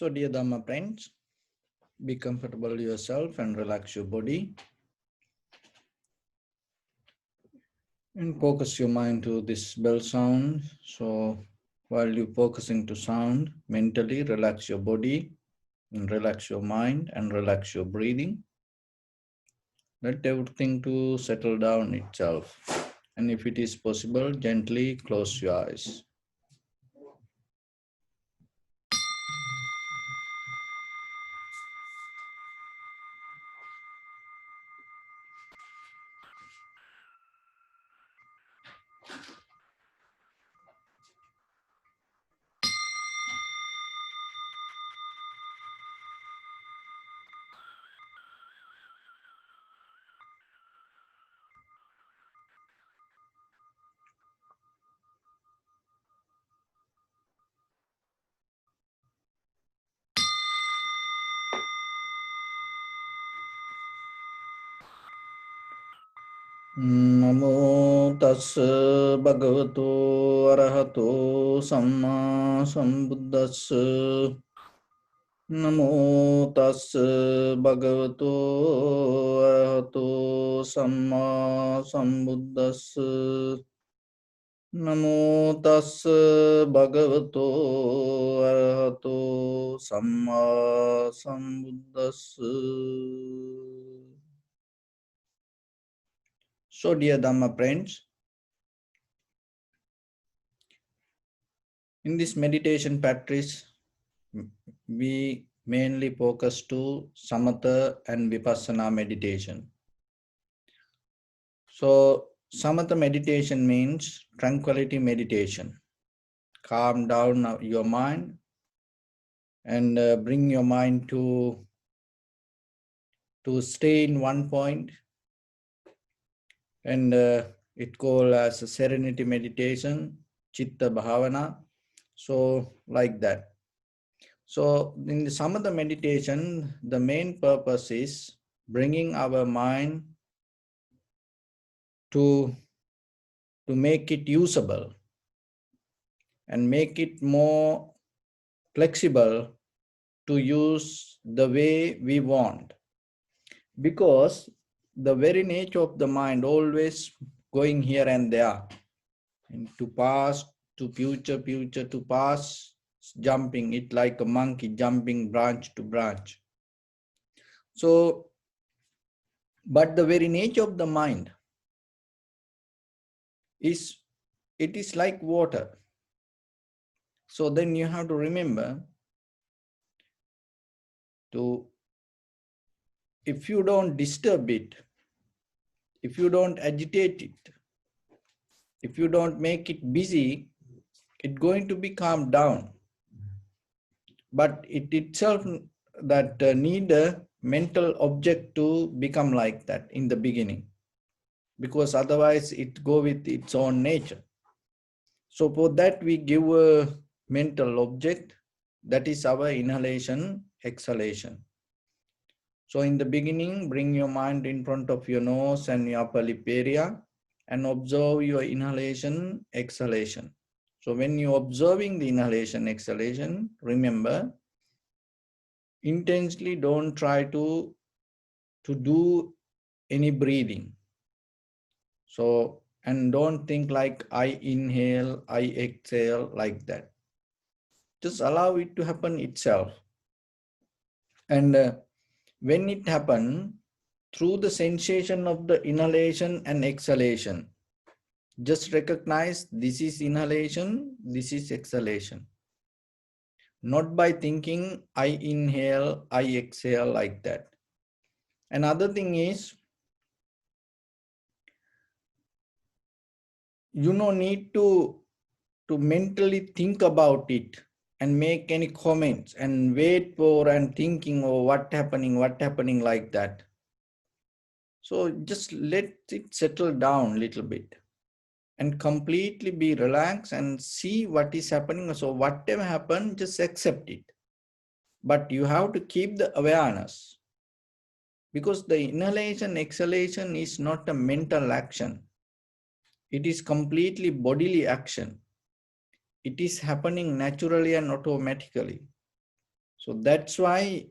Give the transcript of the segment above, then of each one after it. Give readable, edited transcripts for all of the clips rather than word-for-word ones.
So dear Dhamma friends, be comfortable yourself and relax your body. And focus your mind to this bell sound. So while you're focusing to sound, mentally relax your body and relax your mind and relax your breathing. Let everything to settle down itself. And if it is possible, gently close your eyes. Namo tassa bhagavato arahato samma sambuddhassa. Namo tassa bhagavato arahato samma sambuddhassa. Namo tassa bhagavato arahato samma sambuddhassa. So dear Dhamma friends, in this meditation practice, we mainly focus to Samatha and Vipassana meditation. So Samatha meditation means tranquility meditation. Calm down your mind and bring your mind to stay in one point, and it called as a serenity meditation, Chitta Bhavana. So like that. So in the Samatha meditation, the main purpose is bringing our mind to make it usable and make it more flexible to use the way we want. Because the very nature of the mind always going here and there, and to past, to future, future to past, jumping it like a monkey jumping branch to branch. So, but the very nature of the mind is, it is like water. So then you have to remember to, if you don't disturb it, if you don't agitate it, if you don't make it busy, it's going to be calmed down. But it itself that need a mental object to become like that in the beginning, because otherwise it go with its own nature. So for that we give a mental object, that is our inhalation, exhalation. So in the beginning, bring your mind in front of your nose and your upper lip area and observe your inhalation, exhalation. So when you're observing the inhalation, exhalation, remember, intensely don't try to do any breathing. So, and don't think like I inhale, I exhale like that. Just allow it to happen itself. And when it happens, through the sensation of the inhalation and exhalation, just recognize this is inhalation, this is exhalation. Not by thinking I inhale, I exhale like that. Another thing is, you no need to mentally think about it and make any comments and wait for and thinking, oh, what happening like that. So just let it settle down a little bit and completely be relaxed and see what is happening. So whatever happens, just accept it. But you have to keep the awareness, because the inhalation, exhalation is not a mental action. It is completely bodily action. It is happening naturally and automatically. So that's why,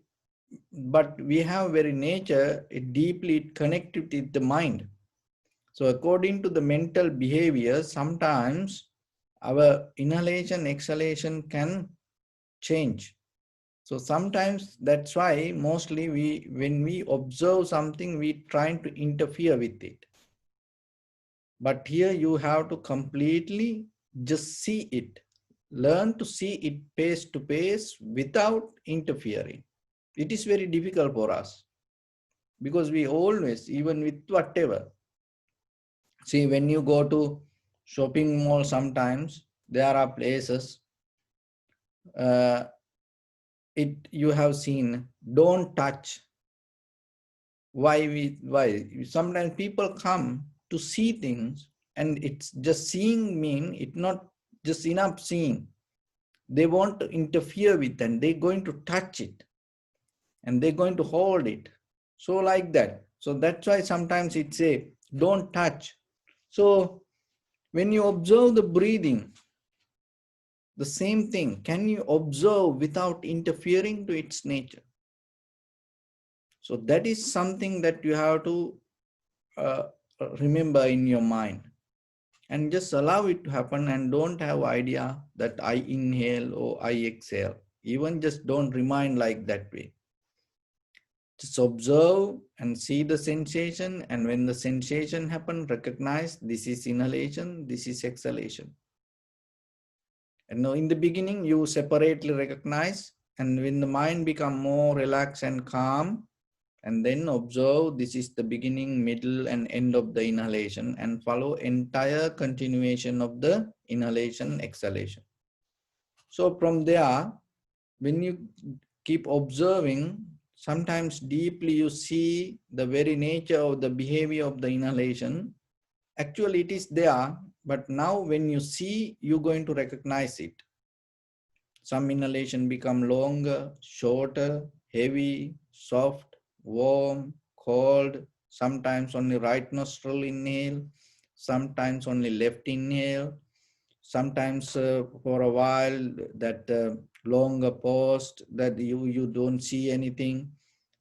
but we have very nature, it deeply connected with the mind. So according to the mental behavior, sometimes our inhalation, exhalation can change. So sometimes that's why mostly when we observe something, we try to interfere with it. But here you have to completely just see it. Learn to see it face to face without interfering. It is very difficult for us because we always, even with whatever, see when you go to shopping mall, sometimes there are places uh, you have seen, don't touch. Why sometimes people come to see things, and it's just seeing mean it not just enough seeing. They want to interfere with, and they're going to touch it, and they're going to hold it, so like that. So that's why sometimes it say don't touch. So when you observe the breathing, the same thing, can you observe without interfering to its nature? So that is something that you have to uh, remember in your mind, and just allow it to happen, and don't have idea that I inhale or I exhale. Even just don't remind like that way. Just observe and see the sensation, and when the sensation happen, recognize this is inhalation, this is exhalation. And now in the beginning you separately recognize, and when the mind become more relaxed and calm, and then observe this is the beginning, middle and end of the inhalation, and follow entire continuation of the inhalation, exhalation. So from there, when you keep observing, sometimes deeply you see the very nature of the behavior of the inhalation. Actually it is there, but now when you see, you're going to recognize it. Some inhalation become longer, shorter, heavy, soft, warm, cold, sometimes only right nostril inhale, sometimes only left inhale, sometimes for a while that longer pause that you don't see anything.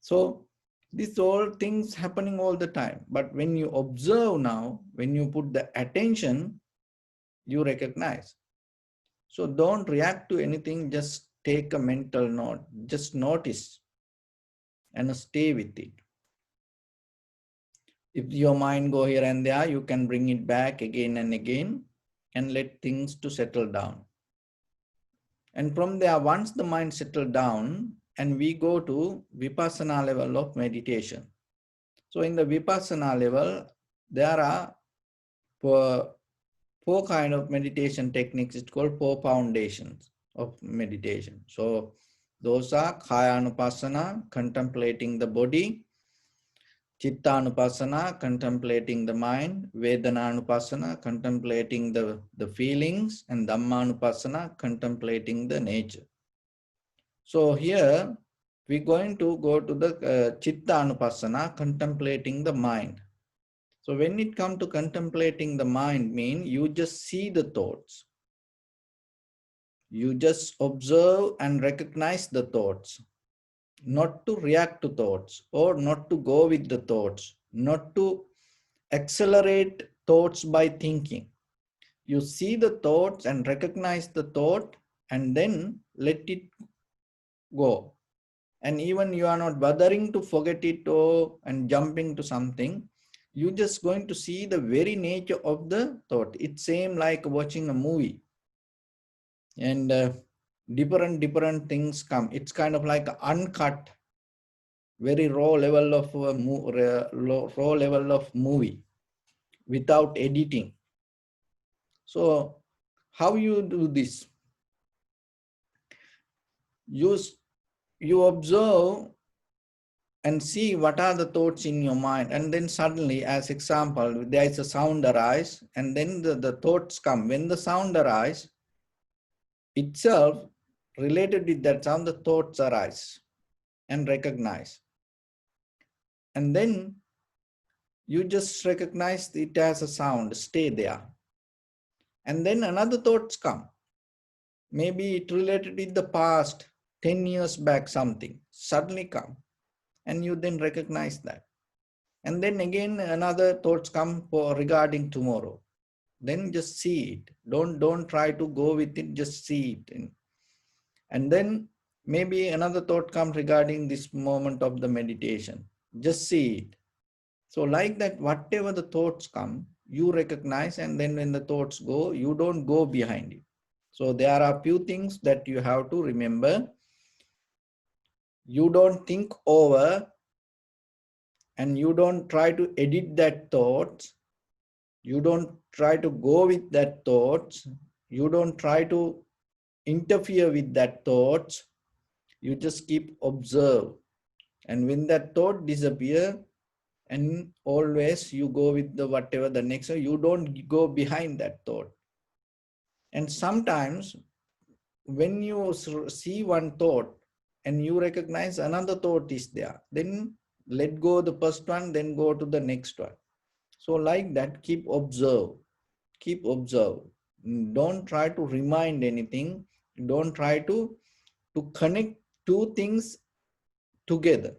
So these all things happening all the time. But when you observe now, when you put the attention, you recognize. So don't react to anything, just take a mental note, just notice and stay with it. If your mind go here and there, you can bring it back again and again and let things to settle down. And from there, once the mind settled down, and we go to Vipassana level of meditation. So in the Vipassana level, there are four kind of meditation techniques. It's called four foundations of meditation. So those are Kaya-anupassana, contemplating the body; Chitta-anupassana, contemplating the mind; Vedana-anupassana, contemplating the feelings; and Dhamma-anupassana, contemplating the nature. So here we're going to go to the Chitta-anupassana, contemplating the mind. So when it comes to contemplating the mind, mean you just see the thoughts. You just observe and recognize the thoughts, not to react to thoughts or not to go with the thoughts, not to accelerate thoughts by thinking. You see the thoughts and recognize the thought, and then let it go. And even you are not bothering to forget it or and jumping to something. You're just going to see the very nature of the thought. It's same like watching a movie, and different things come. It's kind of like uncut, very raw level of raw level of movie without editing. So how you do this? You observe and see what are the thoughts in your mind, and then suddenly, as example, there is a sound arise, and then the thoughts come. When the sound arise itself, related with that sound, the thoughts arise and recognize, and then you just recognize it as a sound, stay there, and then another thoughts come. Maybe it related with the past, 10 years back something suddenly come, and you then recognize that. And then again another thoughts come for regarding tomorrow. Then just see it. Don't try to go with it, just see it. And then maybe another thought comes regarding this moment of the meditation. Just see it. So like that, whatever the thoughts come, you recognize, and then when the thoughts go, you don't go behind it. So there are few things that you have to remember. You don't think over, and you don't try to edit that thoughts. You don't try to go with that thoughts. You don't try to interfere with that thoughts. You just keep observe. And when that thought disappear, and always you go with the whatever the next, you don't go behind that thought. And sometimes when you see one thought and you recognize another thought is there, then let go the first one, then go to the next one. So like that, keep observe. Don't try to remind anything. Don't try to connect two things together.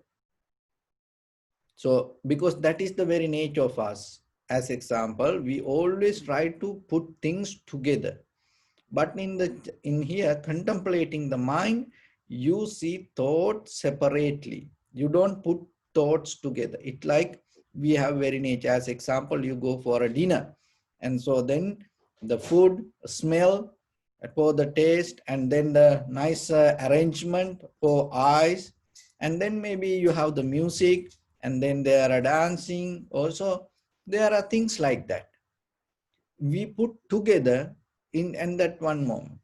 So because that is the very nature of us. As example, we always try to put things together. But in here, contemplating the mind, you see thoughts separately. You don't put thoughts together. It's like we have very nature. As example, you go for a dinner, and so then the food smell for the taste, and then the nice arrangement for eyes, and then maybe you have the music, and then there are dancing. Also, there are things like that we put together in that one moment.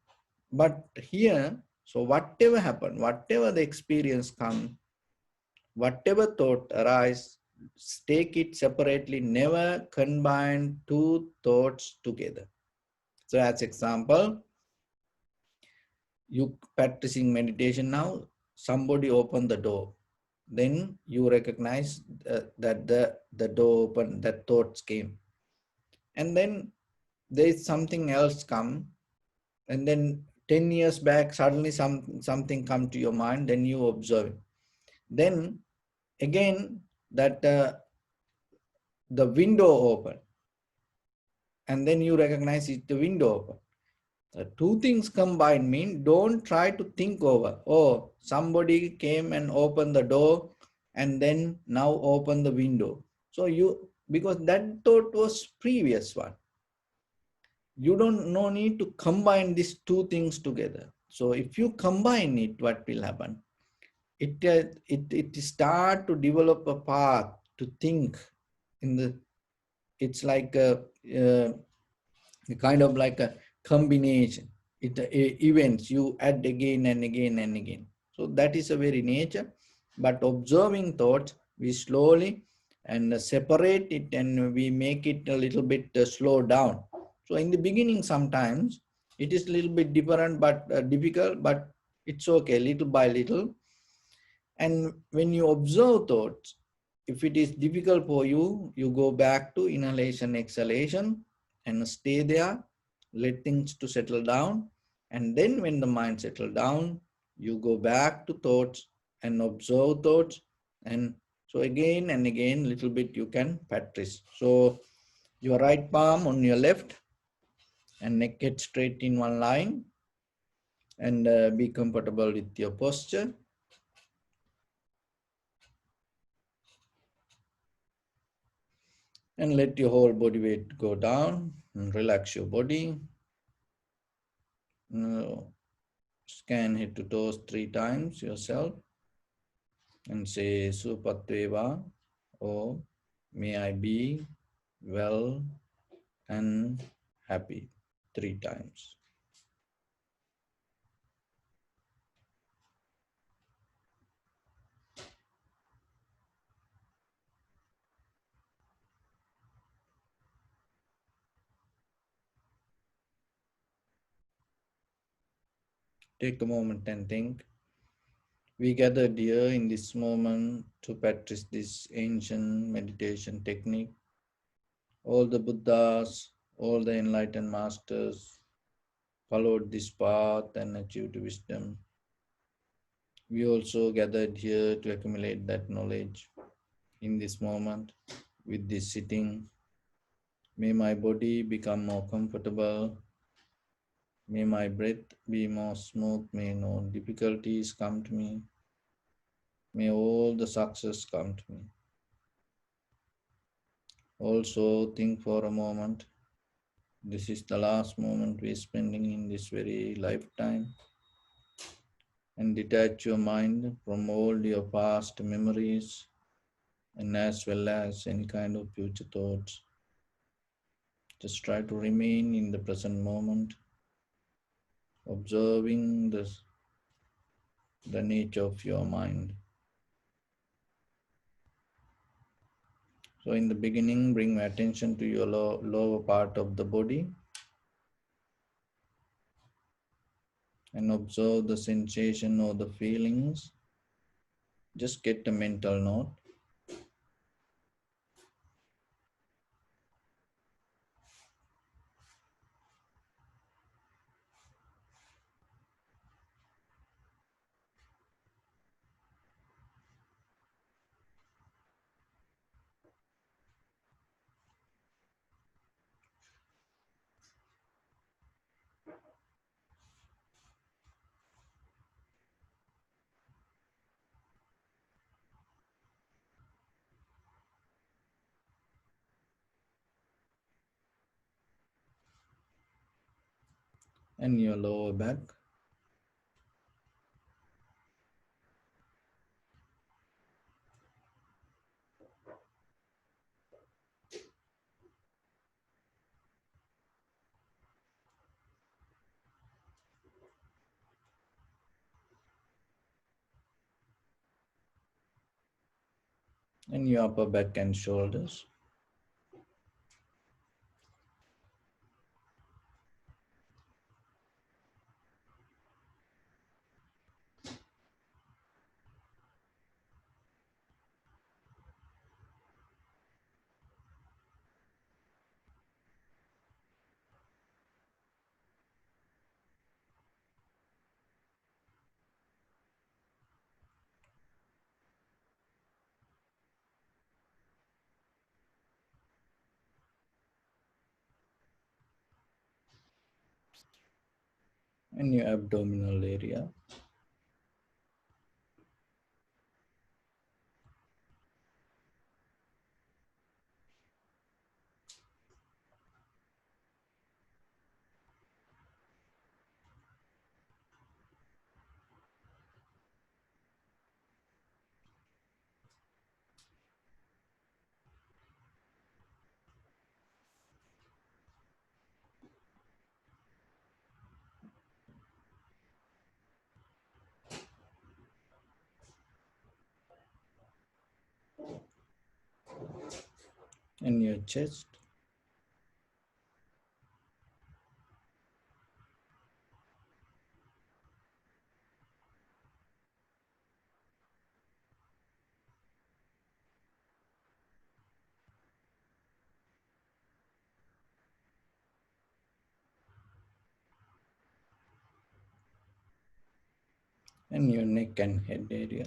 But here, so whatever happened, whatever the experience come, whatever thought arise, take it separately, never combine two thoughts together. So as example, you practicing meditation now, somebody open the door, then you recognize that the door open, that thoughts came. And then there is something else come, and then 10 years back suddenly something come to your mind, then you observe it. Then again that the window open, and then you recognize it, the window open. The two things combined mean don't try to think over, oh, somebody came and opened the door and then now open the window. So you, because that thought was previous one, you don't no need to combine these two things together. So if you combine it, what will happen? It start to develop a path to think in the, it's like a kind of like a combination. Events you add again and again and again. So that is a very nature. But observing thoughts, we slowly and separate it, and we make it a little bit slow down. So in the beginning, sometimes it is a little bit different, but difficult, but it's okay, little by little. And when you observe thoughts, if it is difficult for you, you go back to inhalation, exhalation, and stay there, let things to settle down. And then when the mind settle down, you go back to thoughts and observe thoughts. And so again and again, little bit you can practice. So your right palm on your left, and neck get straight in one line, and be comfortable with your posture. And let your whole body weight go down, and relax your body. Scan head to toes 3 times yourself and say Supatveva, or may I be well and happy 3 times. Take a moment and think. We gathered here in this moment to practice this ancient meditation technique. All the Buddhas, all the enlightened masters followed this path and achieved wisdom. We also gathered here to accumulate that knowledge in this moment with this sitting. May my body become more comfortable. May my breath be more smooth. May no difficulties come to me. May all the success come to me. Also think for a moment. This is the last moment we're spending in this very lifetime. And detach your mind from all your past memories and as well as any kind of future thoughts. Just try to remain in the present moment, observing the nature of your mind. So in the beginning, bring my attention to your lower part of the body and observe the sensation or the feelings. Just get a mental note. And your lower back. And your upper back and shoulders. And your abdominal area. And your chest. And your neck and head area.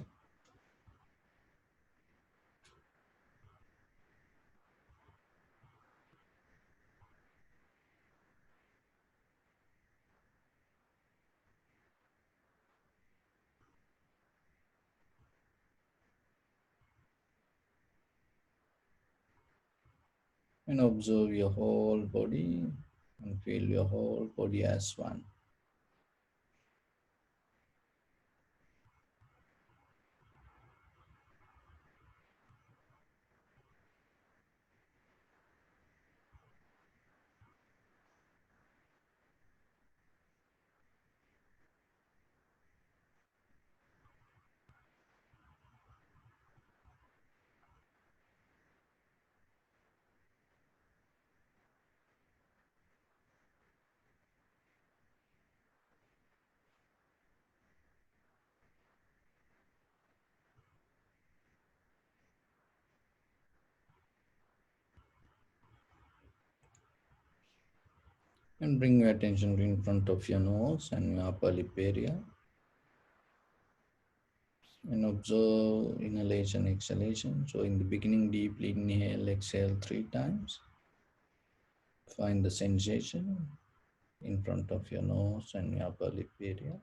And observe your whole body and feel your whole body as one. And bring your attention to in front of your nose and your upper lip area. And observe inhalation, exhalation. So in the beginning, deeply inhale, exhale 3 times. Find the sensation in front of your nose and your upper lip area.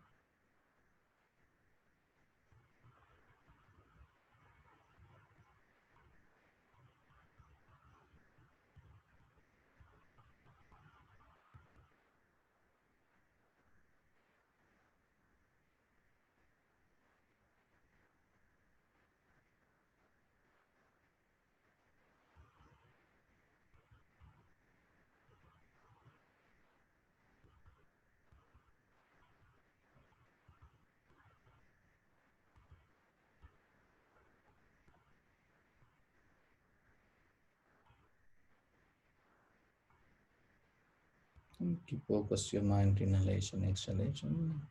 And keep focus your mind, inhalation, exhalation.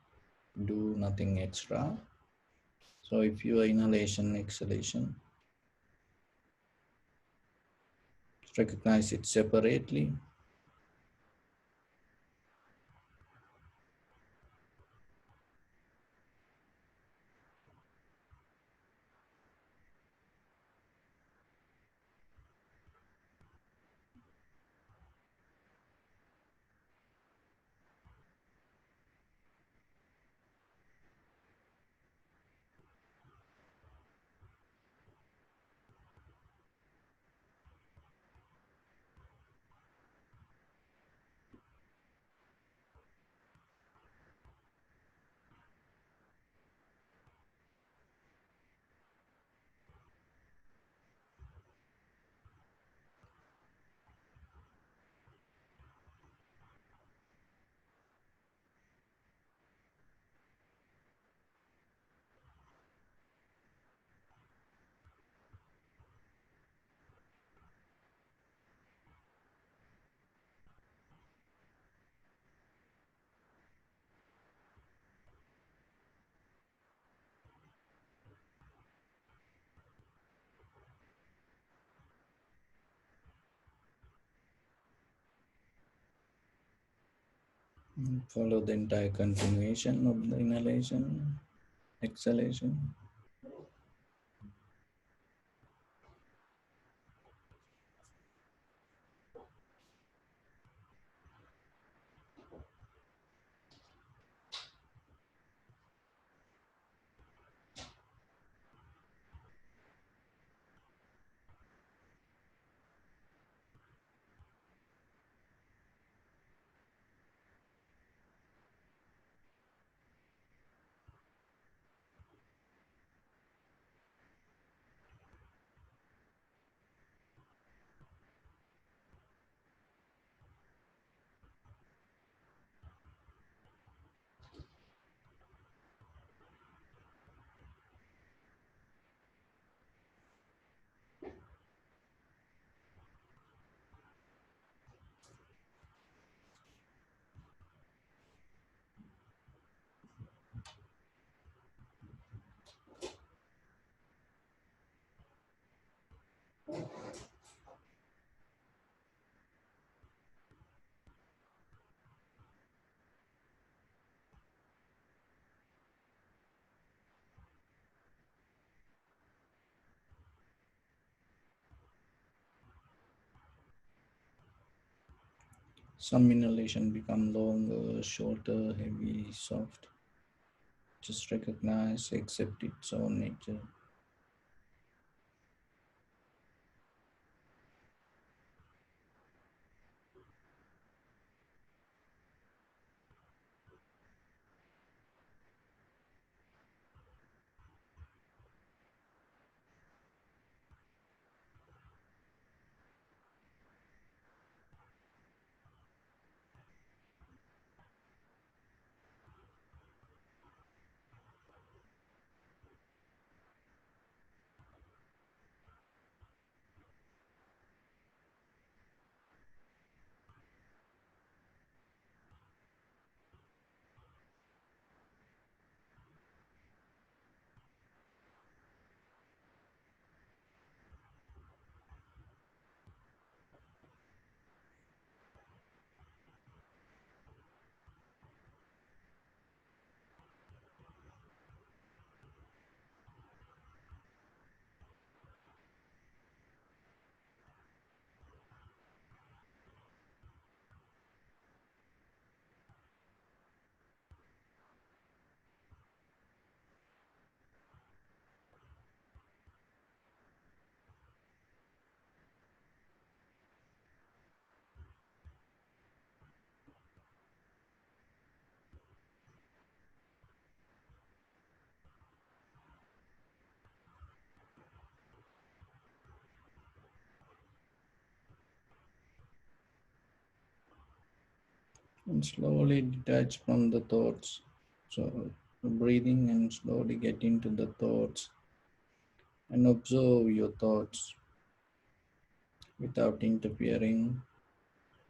Do nothing extra. So if your inhalation, exhalation, recognize it separately. Follow the entire continuation of the inhalation, exhalation. Some inhalation become longer, shorter, heavy, soft. Just recognize, accept its own nature. And slowly detach from the thoughts. So breathing and slowly get into the thoughts and observe your thoughts without interfering,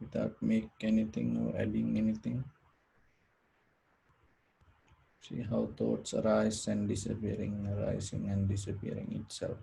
without make anything or adding anything. See how thoughts arise and disappearing, arising and disappearing itself.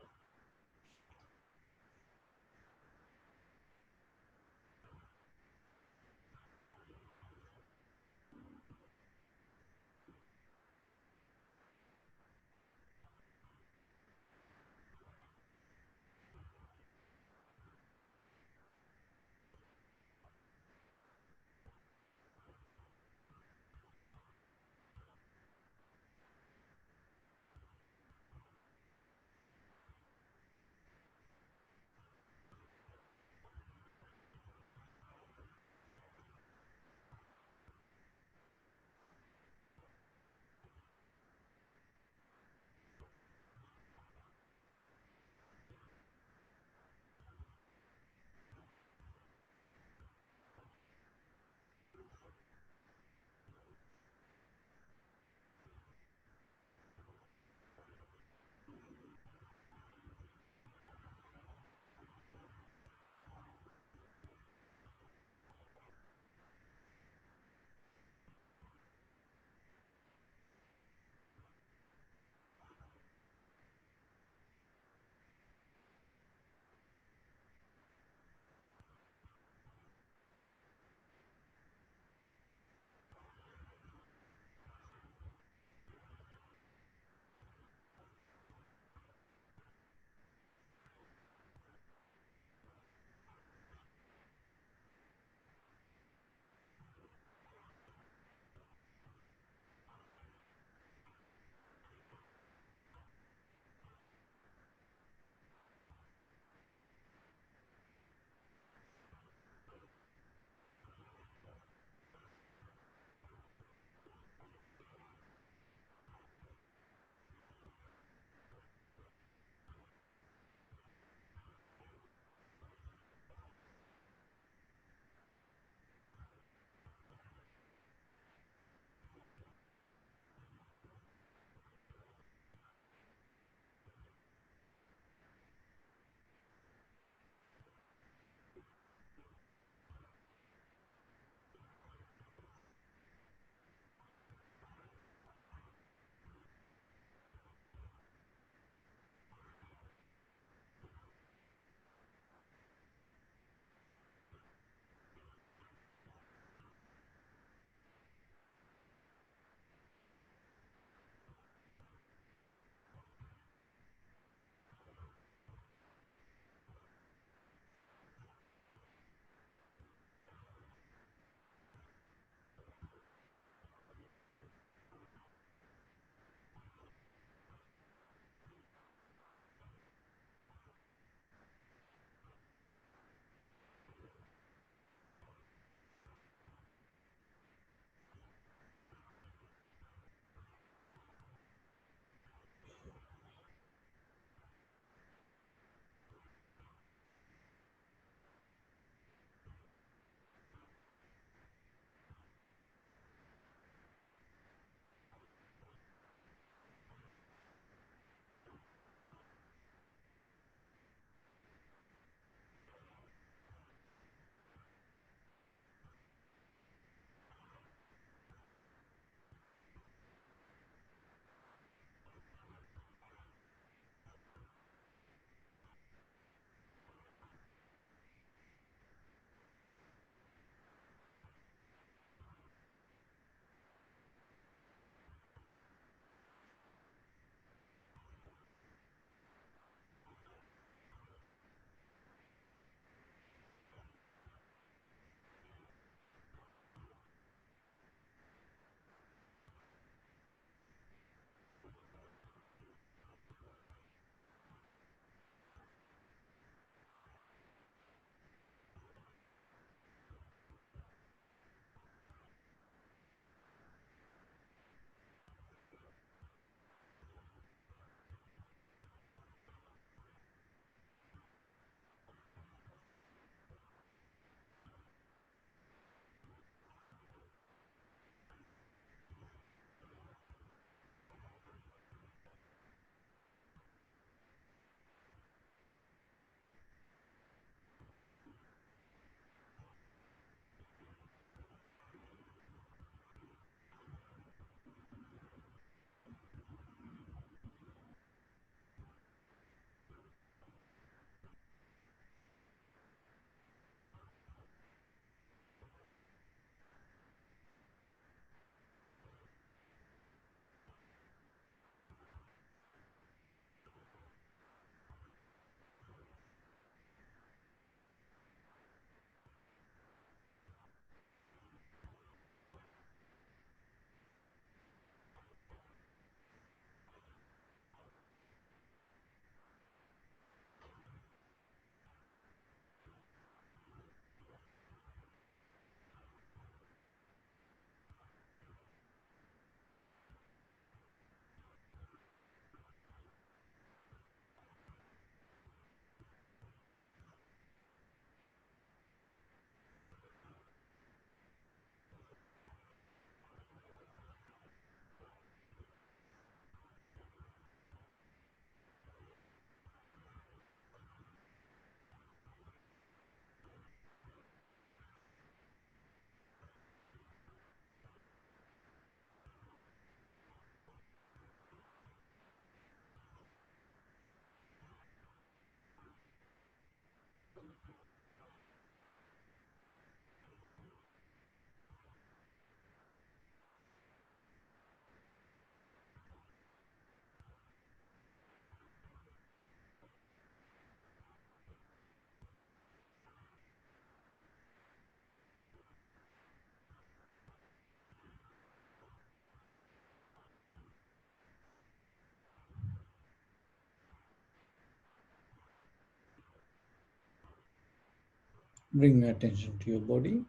Bring attention to your body.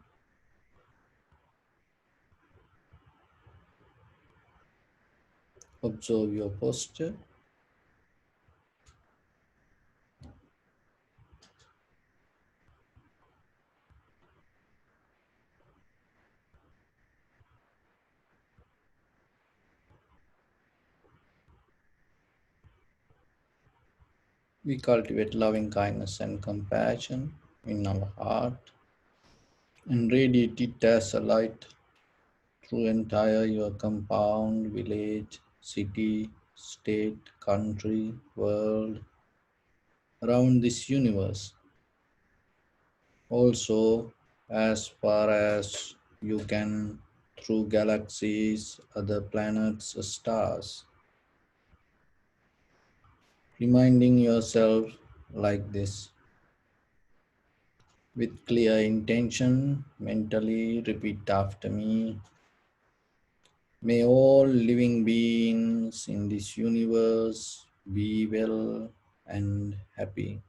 Observe your posture. We cultivate loving kindness and compassion in our heart and radiate it as a light through entire your compound, village, city, state, country, world, around this universe. Also, as far as you can, through galaxies, other planets, stars, reminding yourself like this. With clear intention, mentally repeat after me. May all living beings in this universe be well and happy.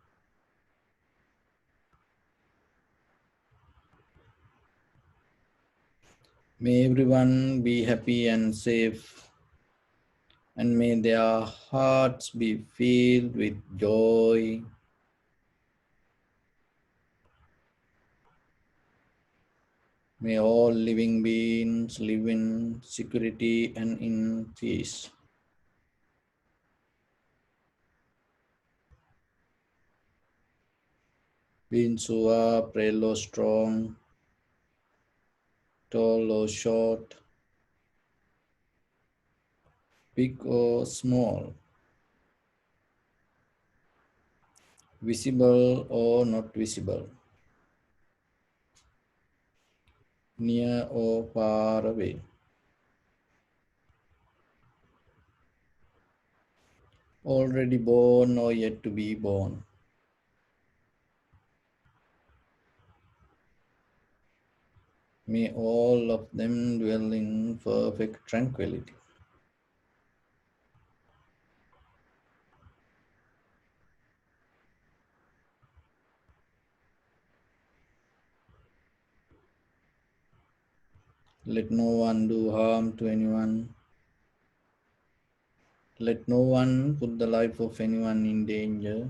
May everyone be happy and safe, and may their hearts be filled with joy. May all living beings live in security and in peace. Beings who are frail or strong, tall or short, big or small, visible or not visible, near or far away, already born or yet to be born. May all of them dwell in perfect tranquility. Let no one do harm to anyone. Let no one put the life of anyone in danger.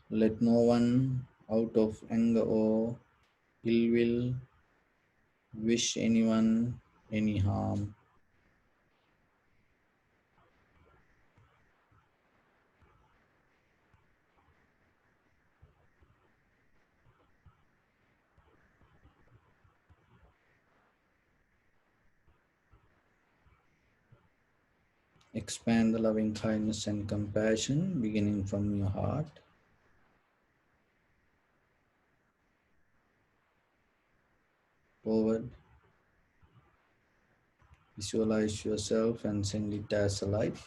Let no one, out of anger or ill will, wish anyone any harm. Expand the loving kindness and compassion beginning from your heart. Forward. Visualize yourself and send it as a light.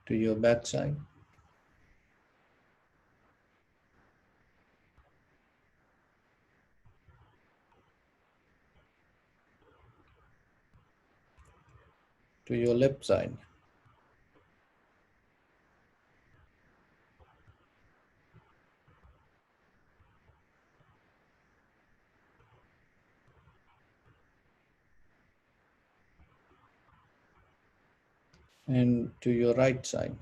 To your backside, to your left side, and to your right side.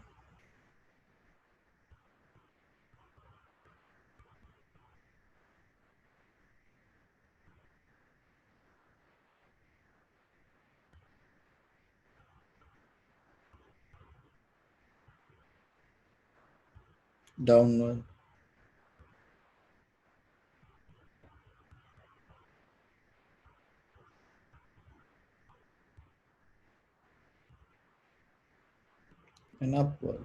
Downward, and upward.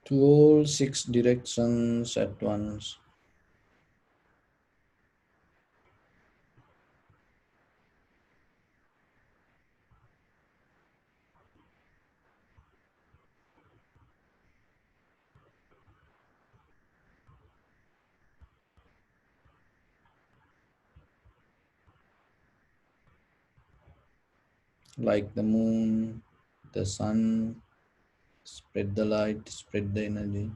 To all 6 directions at once. Like the moon, the sun, spread the light, spread the energy,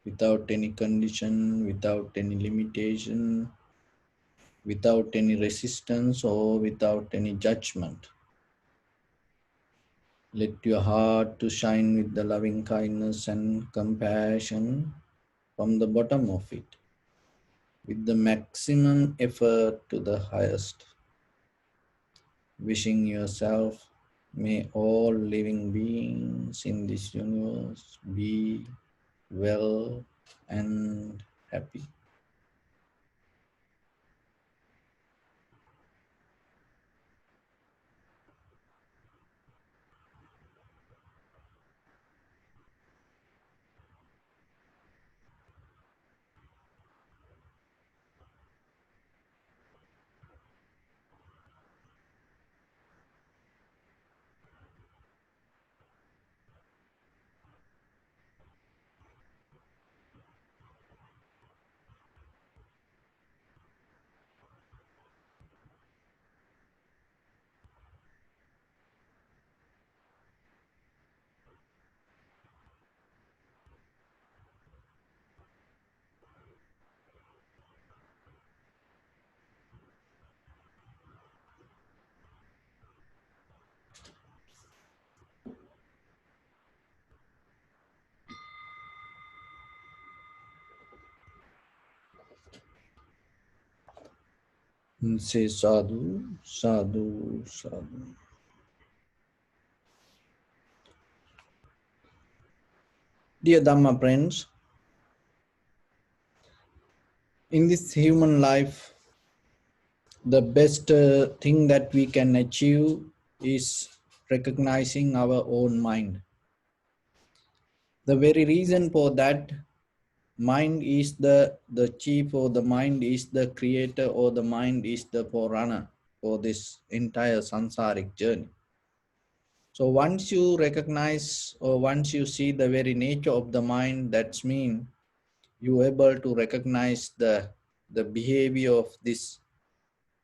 without any condition, without any limitation, without any resistance or without any judgment. Let your heart to shine with the loving kindness and compassion from the bottom of it, with the maximum effort to the highest. Wishing yourself, may all living beings in this universe be well and happy. And say sadhu, sadhu, sadhu. Dear Dhamma friends, in this human life, the best thing that we can achieve is recognizing our own mind. The very reason for that, mind is the chief, or the mind is the creator, or the mind is the forerunner for this entire samsaric journey. So once you recognize, or once you see the very nature of the mind, that's mean you able to recognize the behavior of this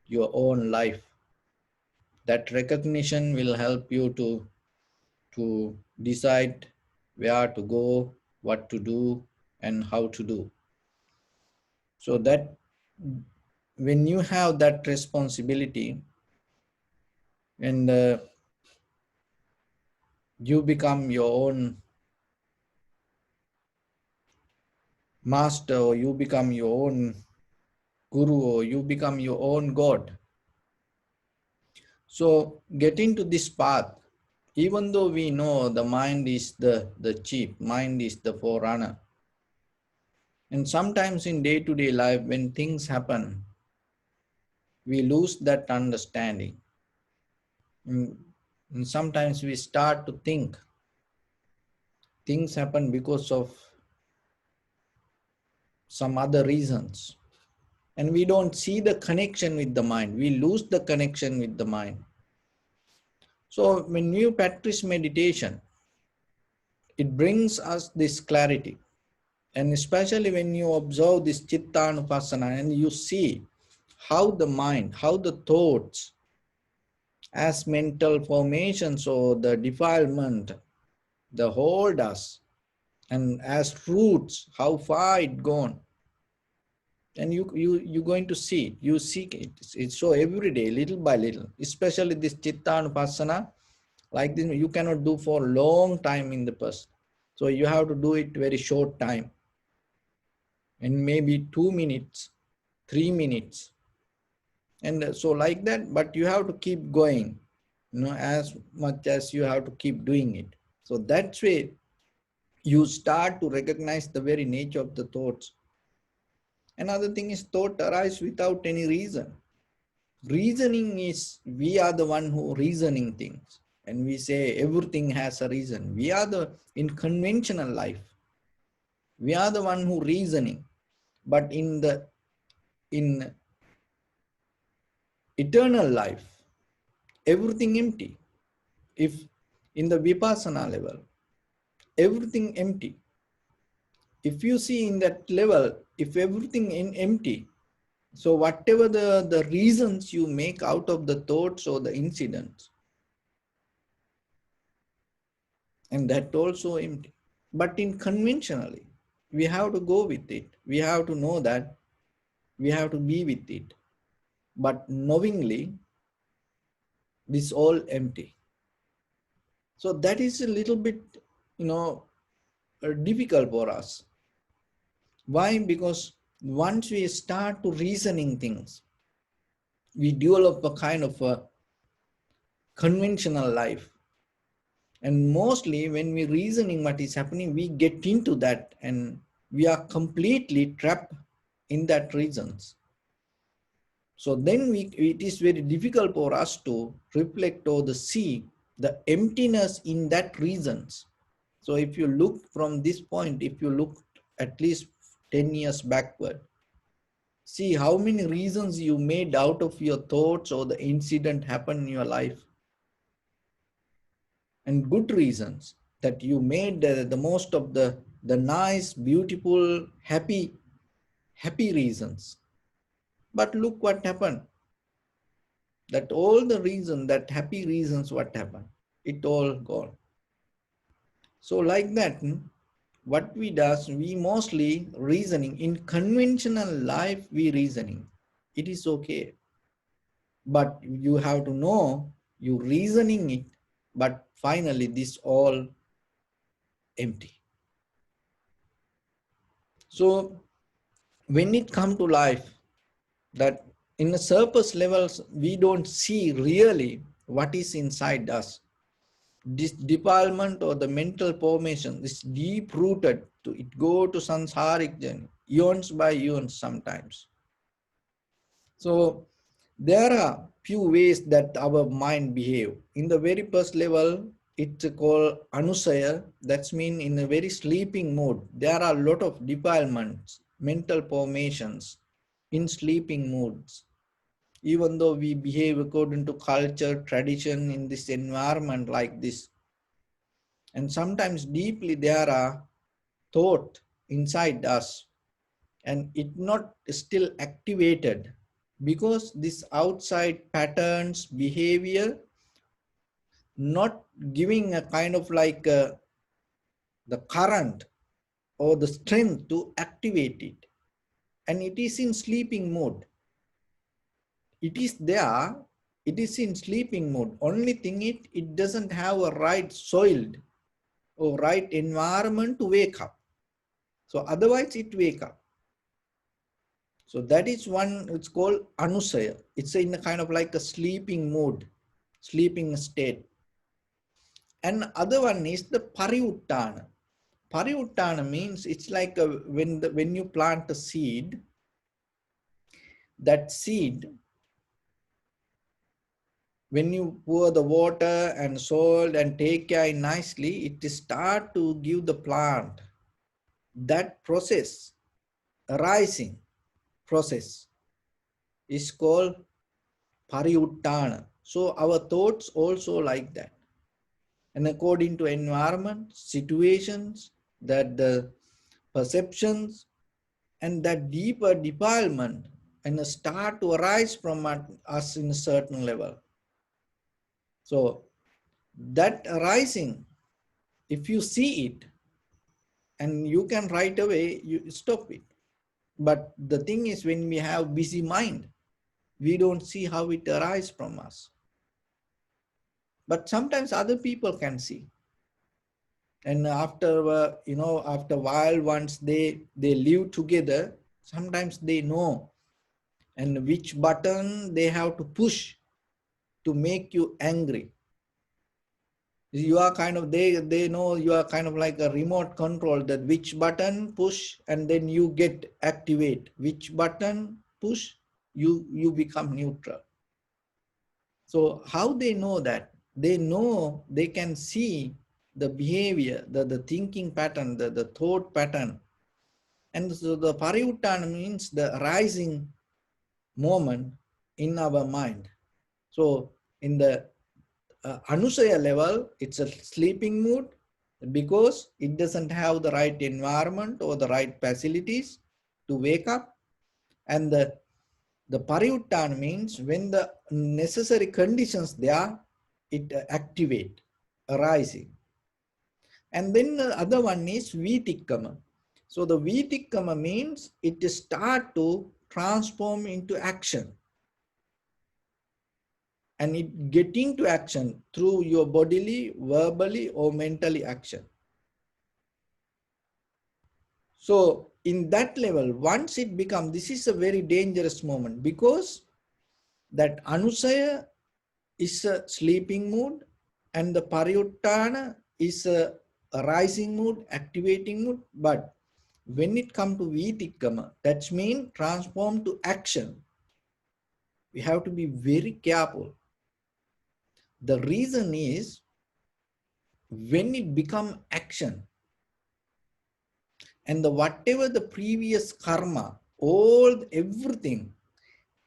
your own life. That recognition will help you to decide where to go, what to do, and how to do. So that when you have that responsibility, and you become your own master, or you become your own guru, or you become your own God. So get into this path, even though we know the mind is the chief, mind is the forerunner. And sometimes in day-to-day life, when things happen, we lose that understanding. And sometimes we start to think things happen because of some other reasons. And we don't see the connection with the mind. We lose the connection with the mind. So when you practice meditation, it brings us this clarity. And especially when you observe this Chittanupassana and you see how the mind, how the thoughts as mental formations or the defilement, the hold us, and as roots, how far it gone. And you're going to see, you seek it. It's so every day, little by little, especially this Chittanupassana, like this, you cannot do for a long time in the past. So you have to do it very short time. And maybe 2 minutes, 3 minutes. And so like that, but you have to keep going, as much as you have to keep doing it. So that's way you start to recognize the very nature of the thoughts. Another thing is thought arise without any reason. Reasoning is, we are the one who reasoning things. And we say everything has a reason. We are the, in conventional life, we are the one who reasoning. But in eternal life, everything empty. If in the vipassana level, everything empty. If you see in that level, if everything in empty, so whatever the reasons you make out of the thoughts or the incidents, and that also empty. But in conventionally, we have to go with it. We have to know that we have to be with it. But knowingly, this all empty. So that is a little bit, difficult for us. Why? Because once we start to reasoning things, we develop a kind of a conventional life. And mostly when we reasoning what is happening, we get into that and we are completely trapped in that reasons. So then it is very difficult for us to reflect or to see the emptiness in that reasons. So if you look from this point, if you look at least 10 years backward, see how many reasons you made out of your thoughts or the incident happened in your life. And good reasons that you made the most of the nice, beautiful, happy reasons. But look what happened. That all the reason, that happy reasons, what happened? It all gone. So like that, what we does, we mostly reasoning. In conventional life, we reasoning. It is okay. But you have to know, you reasoning it, but finally this all empty. So when it comes to life, that in the surface levels, we don't see really what is inside us. This defilement or the mental formation is deep rooted to it go to samsaric journey, eons by eons sometimes. So there are few ways that our mind behave. In the very first level, it's called anusaya. That's mean in a very sleeping mode. There are a lot of defilements, mental formations in sleeping moods. Even though we behave according to culture, tradition in this environment like this. And sometimes deeply there are thought inside us and it not still activated because this outside patterns, behavior, not giving a kind of like the current or the strength to activate it. And it is in sleeping mode. It is there, it is in sleeping mode. Only thing it doesn't have a right soil or right environment to wake up. So otherwise it wake up. So that is one, it's called anusaya. It's in a kind of like a sleeping mode, sleeping state. And other one is the pariuttana. Pariuttana means it's like when you plant a seed, that seed, when you pour the water and soil and take care nicely, it start to give the plant. That process, arising process, is called pariuttana. So our thoughts also like that. And according to environment, situations, that the perceptions, and that deeper defilement and start to arise from us in a certain level. So that arising, if you see it, and you can right away, you stop it. But the thing is, when we have busy mind, we don't see how it arises from us. But sometimes other people can see. And after, after a while, once they live together, sometimes they know and which button they have to push to make you angry. You are kind of, they know you are kind of like a remote control, that which button push and then you get activate, which button push, you become neutral. So how they know that? They know, they can see the behavior, the thinking pattern, the thought pattern. And so the pariuttana means the rising moment in our mind. So in the anusaya level, it's a sleeping mood because it doesn't have the right environment or the right facilities to wake up. And the pariuttana means when the necessary conditions there, it activate, arising. And then the other one is vitikkama. So the vitikkama means it start to transform into action. And it get into action through your bodily, verbally, or mentally action. So in that level, once it becomes, this is a very dangerous moment because that anusaya is a sleeping mood and the pariuttana is a rising mood, activating mood. But when it comes to vitikkama, that means transform to action. We have to be very careful. The reason is when it becomes action, and whatever the previous karma, everything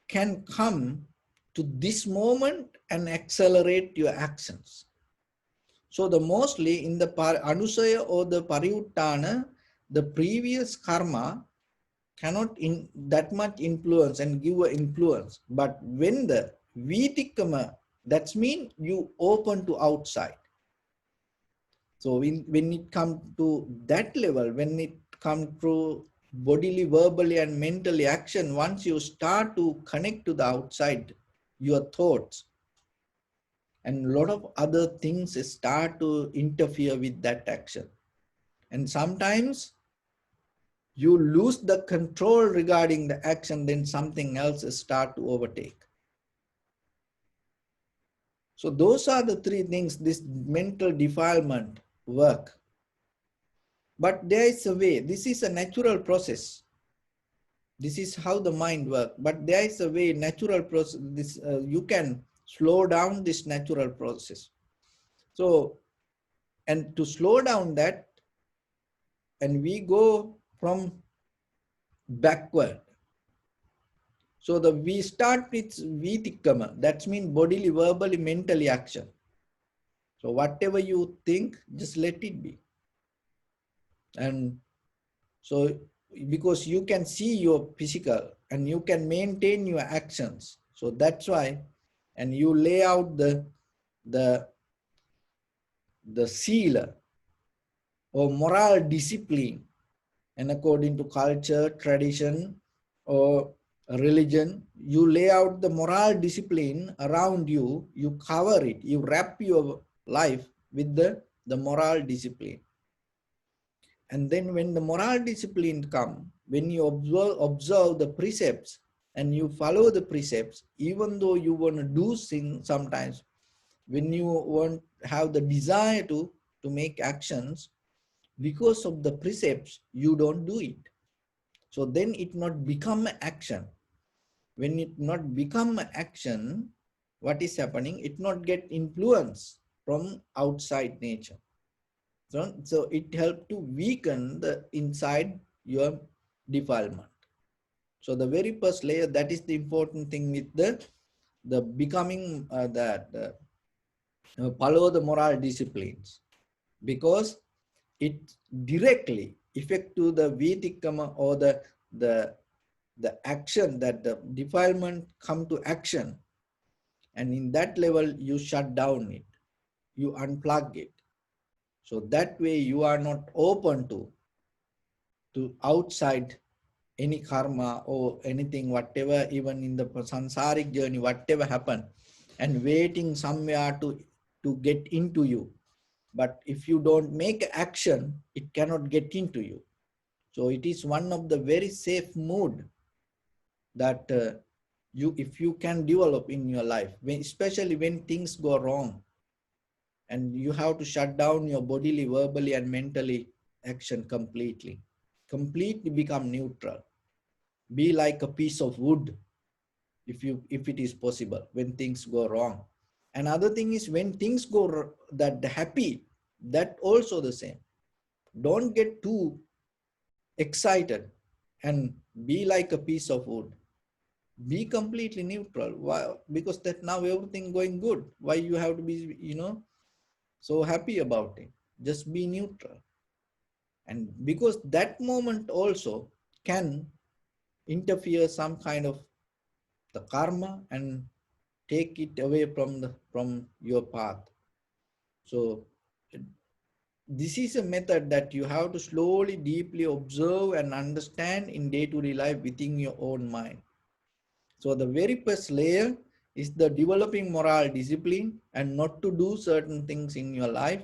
can come to this moment and accelerate your actions. So the mostly in the anusaya or the pariuttana, the previous karma cannot in that much influence and give an influence. But when the vitikkama, that means you open to outside. So when it comes to that level, when it comes to bodily, verbally, and mentally action, once you start to connect to the outside, your thoughts, and a lot of other things start to interfere with that action. And sometimes you lose the control regarding the action, then something else start to overtake. So those are the three things this mental defilement work. But there is a way. This is a natural process. This is how the mind works. But there is a way, natural process. This you can slow down this natural process. So, and to slow down that, and we go from backward. So we start with vitikkama. That means bodily, verbally, mentally action. So whatever you think, just let it be. And so because you can see your physical and you can maintain your actions. So that's why, and you lay out the sila or moral discipline, and according to culture, tradition, or religion, you lay out the moral discipline around you, you cover it, you wrap your life with the moral discipline. And then when the moral discipline come, when you observe the precepts and you follow the precepts, even though you want to do things sometimes, when you want have the desire to make actions, because of the precepts, you don't do it. So then it not become action. When it not become action, what is happening? It not get influence from outside nature. So it helps to weaken the inside your defilement. So the very first layer, that is the important thing with the becoming follow the moral disciplines, because it directly affect to the vitikkama or the action, that the defilement come to action, and in that level you shut down it, you unplug it. So that way you are not open to outside any karma or anything, whatever, even in the sansaric journey, whatever happened, and waiting somewhere to get into you. But if you don't make action, it cannot get into you. So it is one of the very safe mood that if you can develop in your life, especially when things go wrong. and you have to shut down your bodily, verbally, and mentally action completely. Completely become neutral. Be like a piece of wood, if it is possible, when things go wrong. Another thing is when things go that happy, that also the same. Don't get too excited and be like a piece of wood. Be completely neutral. Why? Because that now everything going good. Why you have to be, so happy about it? Just be neutral. And because that moment also can interfere some kind of the karma and take it away from your path. So this is a method that you have to slowly, deeply observe and understand in day-to-day life within your own mind. So the very first layer is the developing moral discipline and not to do certain things in your life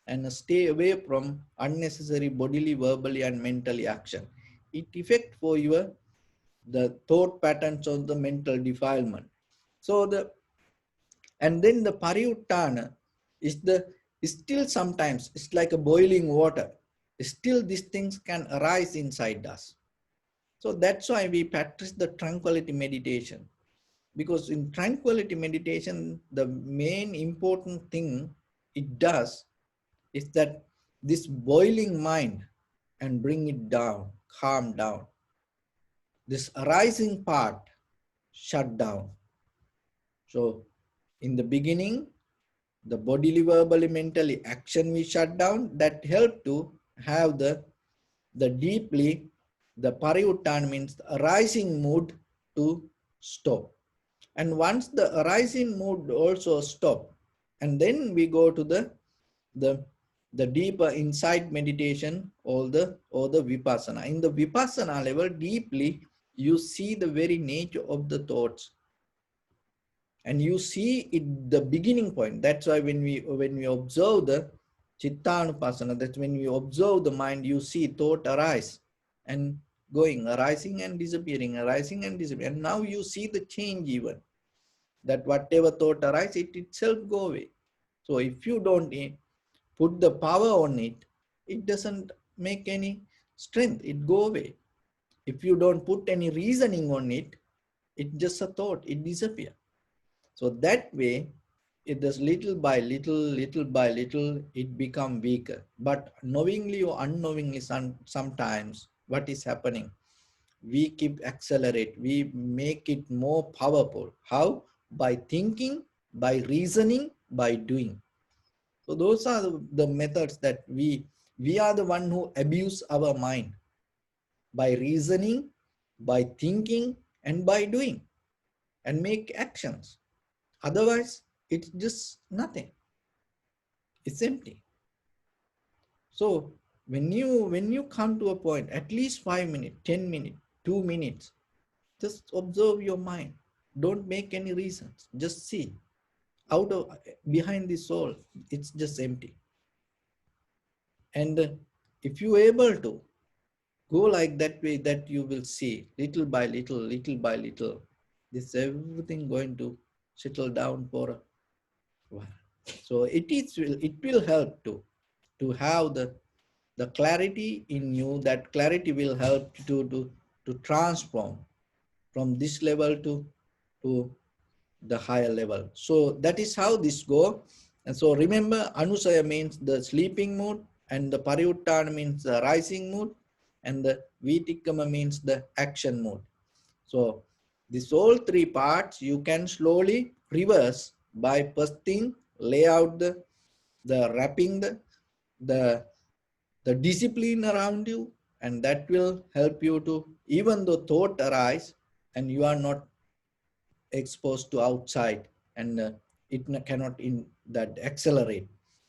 and stay away from unnecessary bodily, verbally, and mentally action. It affects for your the thought patterns of the mental defilement. So and then the pariuttana is still sometimes it's like a boiling water. Still these things can arise inside us. So that's why we practice the tranquility meditation. Because in tranquility meditation, the main important thing it does is that this boiling mind and bring it down, calm down. This arising part shut down. So in the beginning, the bodily, verbally, mentally action we shut down, that help to have the deeply, the pariuttan means the arising mood to stop. And once the arising mood also stop, and then we go to the the deeper inside meditation or the vipassana. In the vipassana level, deeply you see the very nature of the thoughts, and you see it the beginning point. That's why when we observe the chittanupassana, that's when we observe the mind, you see thought arise and going, arising and disappearing, arising and disappearing. And now you see the change even, that whatever thought arise, it itself go away. So if you don't put the power on it, it doesn't make any strength, it go away. If you don't put any reasoning on it, it's just a thought, it disappear. So that way, it does little by little, it become weaker. But knowingly or unknowingly, sometimes what is happening, we keep accelerate, we make it more powerful. How? By thinking, by reasoning, by doing. So those are the methods that we are the one who abuse our mind by reasoning, by thinking, and by doing, and make actions. Otherwise, it's just nothing. It's empty. So when you come to a point, at least 5 minutes, 10 minutes, 2 minutes, just observe your mind. Don't make any reasons. Just see. Out of behind the soul, it's just empty. And if you are able to go like that way, that you will see little by little, this everything going to settle down for a while. So it will help to have the clarity in you. That clarity will help to transform from this level to the higher level. So that is how this go. And so remember, anusaya means the sleeping mood, and the pariuttana means the rising mood, and the vitikama means the action mood. So these all three parts you can slowly reverse by first thing, lay out the wrapping the the discipline around you, and that will help you to, even though thought arise and you are not exposed to outside, and it cannot in that accelerate.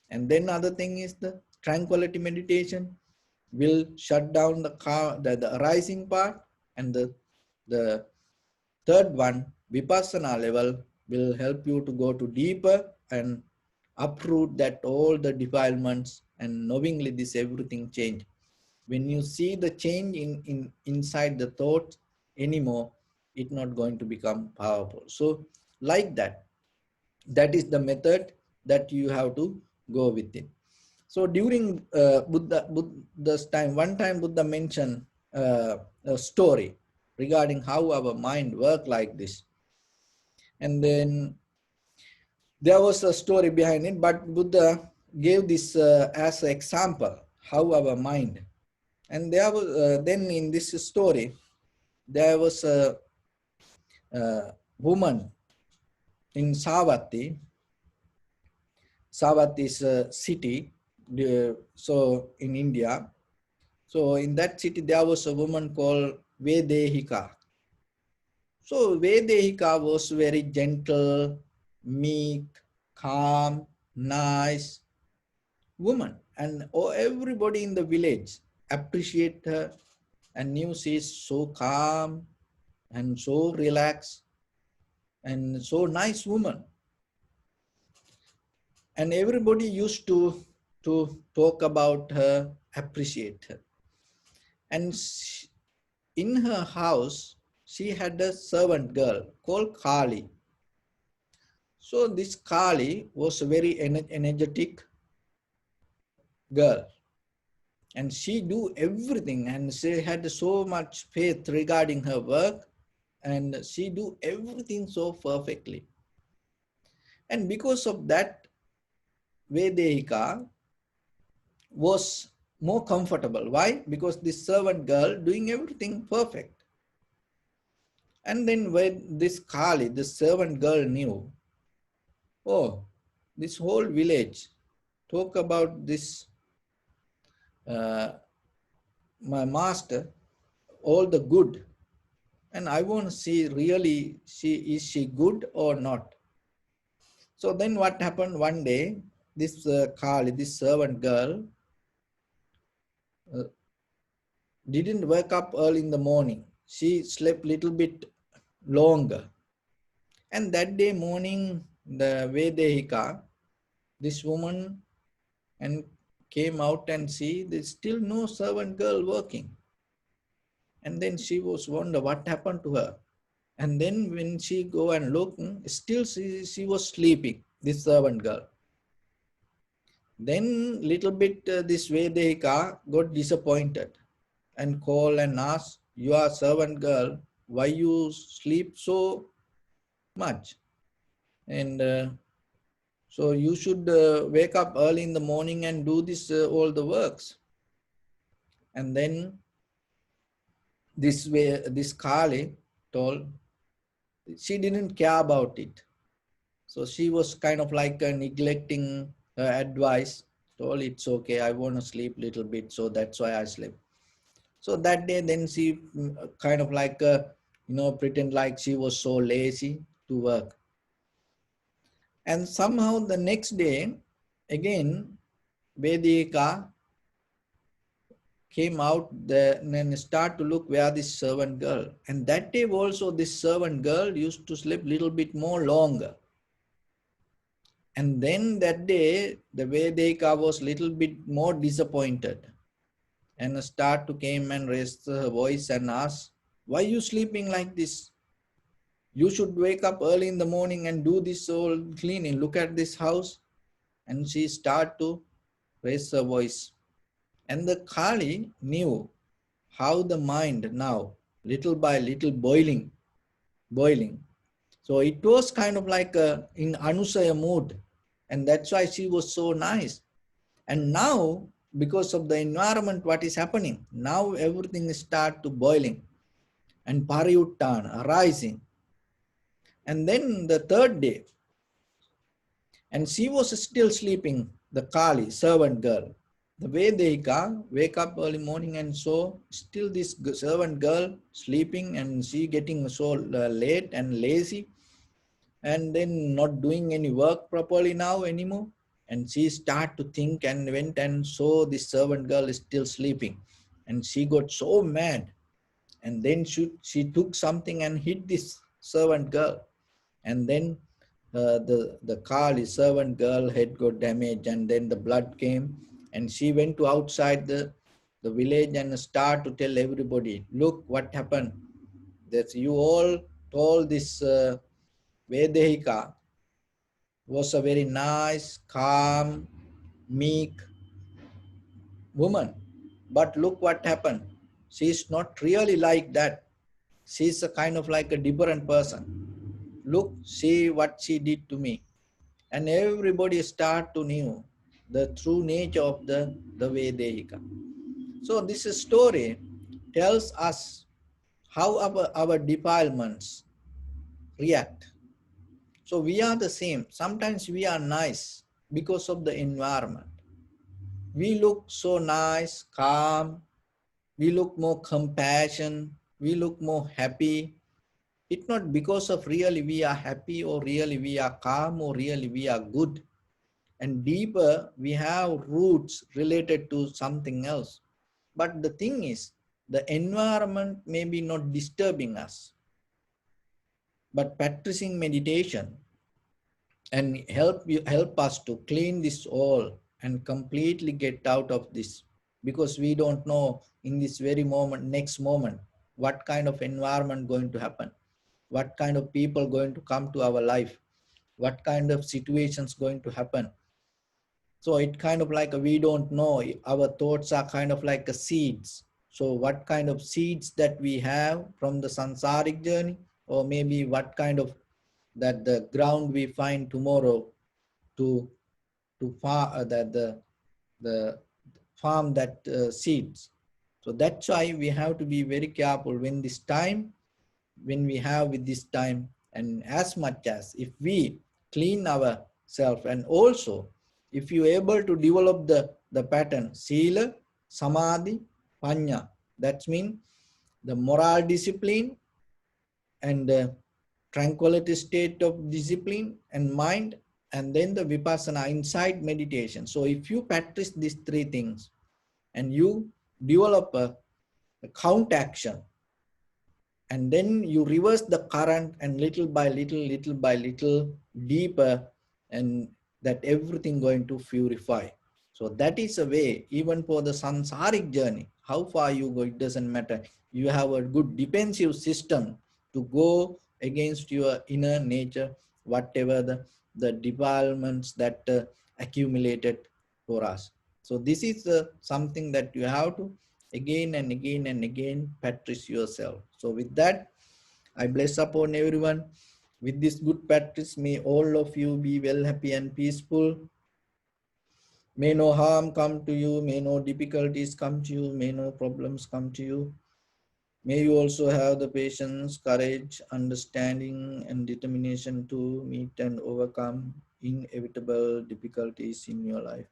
And then other thing is the tranquility meditation will shut down the arising part, and the third one, vipassana level, will help you to go to deeper and uproot that all the defilements, and knowingly this everything change. When you see the change inside the thought anymore, it's not going to become powerful. So like that is the method that you have to go with it. So during Buddha's time, one time Buddha mentioned a story regarding how our mind work like this. And then there was a story behind it, but Buddha gave this as an example, how our mind. And there was then in this story, there was a woman in Savatthi. Savatthi is a city, so in India. So in that city, there was a woman called Vedehika. So Vedehika was very gentle, meek, calm, nice woman. And everybody in the village appreciate her and knew she is so calm and so relaxed and so nice woman. And everybody used to talk about her, appreciate her. And in her house, she had a servant girl called Kali. So this Kali was a very energetic girl. And she do everything, and she had so much faith regarding her work, and she do everything so perfectly. And because of that, Vedehika was more comfortable. Why? Because this servant girl doing everything perfect. And then when this Kali, the servant girl knew, oh, this whole village talk about this, my master, all the good. And I want to see really, is she good or not? So then what happened one day, this Kali, this servant girl, didn't wake up early in the morning. She slept little bit longer. And that day morning, the Vedehika, this woman, and came out and see there's still no servant girl working. And then she was wonder what happened to her. And then when she go and look, still she was sleeping, this servant girl. Then little bit this Vedehika got disappointed and called and asked, you are servant girl, why you sleep so much? And so you should wake up early in the morning and do this all the works. And then this Kali told, she didn't care about it. So she was kind of like neglecting her advice, told it's okay, I want to sleep a little bit, so that's why I sleep. So that day then she kind of like, pretend like she was so lazy to work. And somehow the next day, again, Vedika came out there and then start to look where this servant girl. And that day also this servant girl used to sleep a little bit more longer. And then that day, the Vedika was a little bit more disappointed and start to came and raised her voice and asked, why are you sleeping like this? You should wake up early in the morning and do this whole cleaning. Look at this house. And she start to raise her voice. And the Kali knew how the mind now, little by little boiling. So it was kind of like in Anusaya mood. And that's why she was so nice. And now, because of the environment, what is happening? Now everything start to boiling and pariyuttana, arising. And then the third day, and she was still sleeping, the Kali, servant girl. The Vedika wake up early morning and saw still this servant girl sleeping and she getting so late and lazy and then not doing any work properly now anymore. And she start to think and went and saw this servant girl is still sleeping. And she got so mad. And then she took something and hit this servant girl. And then the Kali servant girl head got damaged and then the blood came. And she went to outside the village and start to tell everybody, look what happened. That you all told this Vedehika was a very nice, calm, meek woman. But look what happened. She's not really like that. She's a kind of like a different person. Look, see what she did to me. And everybody start to know the true nature of the Vedika. So this story tells us how our defilements react. So we are the same. Sometimes we are nice because of the environment. We look so nice, calm, we look more compassion, we look more happy. It's not because of really we are happy or really we are calm or really we are good. And deeper, we have roots related to something else. But the thing is, the environment may be not disturbing us, but practicing meditation and help us to clean this all and completely get out of this, because we don't know in this very moment, next moment, what kind of environment going to happen, what kind of people going to come to our life, what kind of situations going to happen. So it kind of like we don't know. Our thoughts are kind of like a seeds. So what kind of seeds that we have from the sansaric journey, or maybe what kind of that the ground we find tomorrow to farm the farm that seeds. So that's why we have to be very careful when we have with this time, and as much as if we clean ourselves, and also if you able to develop the pattern sila, samadhi, panya, that means the moral discipline and the tranquility state of discipline and mind, and then the vipassana inside meditation. So if you practice these three things and you develop a count action, and then you reverse the current, and little by little deeper, and that everything going to purify. So that is a way, even for the sansaric journey, how far you go, it doesn't matter. You have a good defensive system to go against your inner nature, whatever the defilements that accumulated for us. So this is something that you have to again and again and again practice yourself. So with that, I bless upon everyone. With this good practice, may all of you be well, happy and peaceful. May no harm come to you, may no difficulties come to you, may no problems come to you. May you also have the patience, courage, understanding and determination to meet and overcome inevitable difficulties in your life.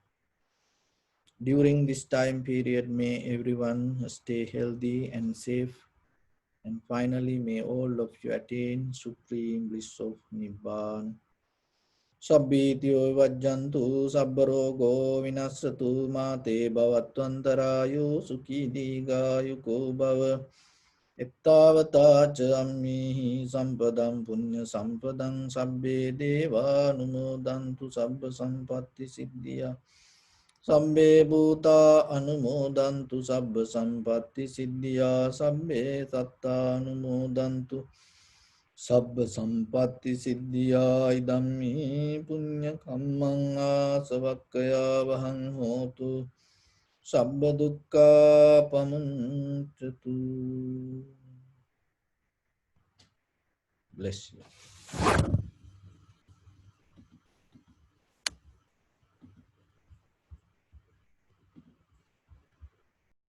During this time period, may everyone stay healthy and safe. And finally, may all of you attain supreme bliss of Nibbana. Sabbityo vajjantu sabbarogo vinasatu mate bhavatvantarayu sukhi digayu bhava. Ettavata ca ammihi sampadam punya sampadam sabbe deva numodantu sabba sampatti siddhya. Sabbe bhuta anumodantu sabba sampatti siddhya. Sabbe satta anumodantu sabba sampatti siddhya. Idammi punya kammang asavakkaya vahang hotu. Sabba dukkha pamuncatu. Bless you.